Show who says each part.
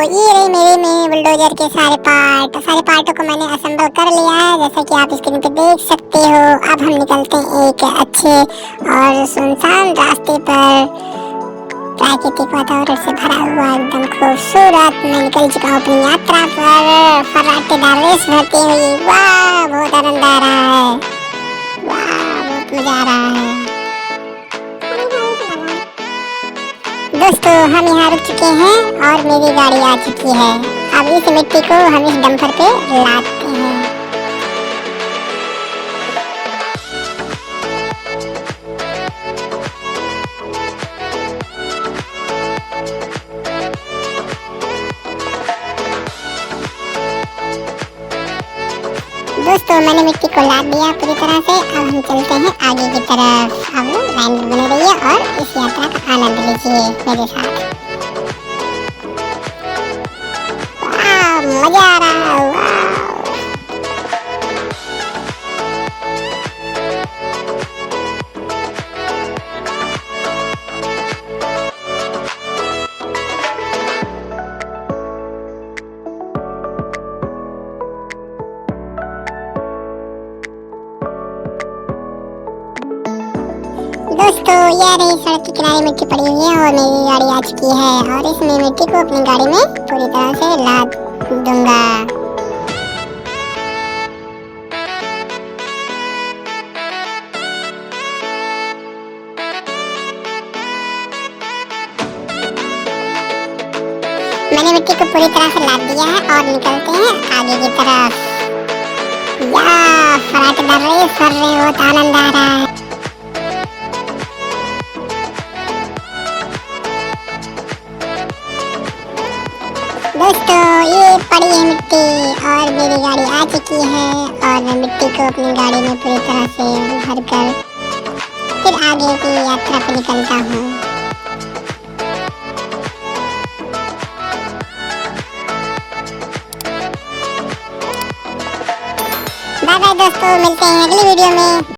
Speaker 1: ये रही मेरे में बुलडोजर के सारे पार्टों को मैंने असेंबल कर लिया है, जैसा कि आप स्क्रीन पे देख सकते हो। अब हम निकलते हैं एक अच्छे और सुनसान रास्ते पर, प्राकृतिक वातावरण से भरा हुआ एकदम खूबसूरत। मैं निकल चुका हूँ अपनी यात्रा पर फर्राटेदार रेस भरते हुए। वाह, बहुत आनंद आ रहा है, वाह बहुत मजा आ रहा है। दोस्तों, हम यहाँ रुक चुके हैं और मेरी गाड़ी आ चुकी है। अब इस मिट्टी को हम इस डंपर पे लादते हैं। दोस्तों, मैंने मिट्टी को लाद दिया पूरी तरह से। अब हम चलते हैं आगे की तरफ। अब लाइन में बने रहिए और इस यात्रा का आनंद लीजिए मेरे साथ। मजा आ रहा है, वाह। दोस्तों, यह रही सड़क के किनारे मिट्टी पड़ी हुई है और मेरी गाड़ी आ चुकी है और इसमें मिट्टी को अपनी गाड़ी में पूरी तरह से लाद दूंगा। मैंने मिट्टी को पूरी तरह से लाद दिया है और निकलते हैं आगे की तरफ। यार, फर्राटेदार रेस कर रहे हो, बहुत आनंद आ रहा है। दोस्तों, ये पड़ी है मिट्टी और मेरी गाड़ी आ चुकी है और मैं मिट्टी को अपनी गाड़ी में पूरी तरह से भरकर फिर आगे की यात्रा पर निकलता हूँ। बाय बाय दोस्तों, मिलते हैं अगली वीडियो में।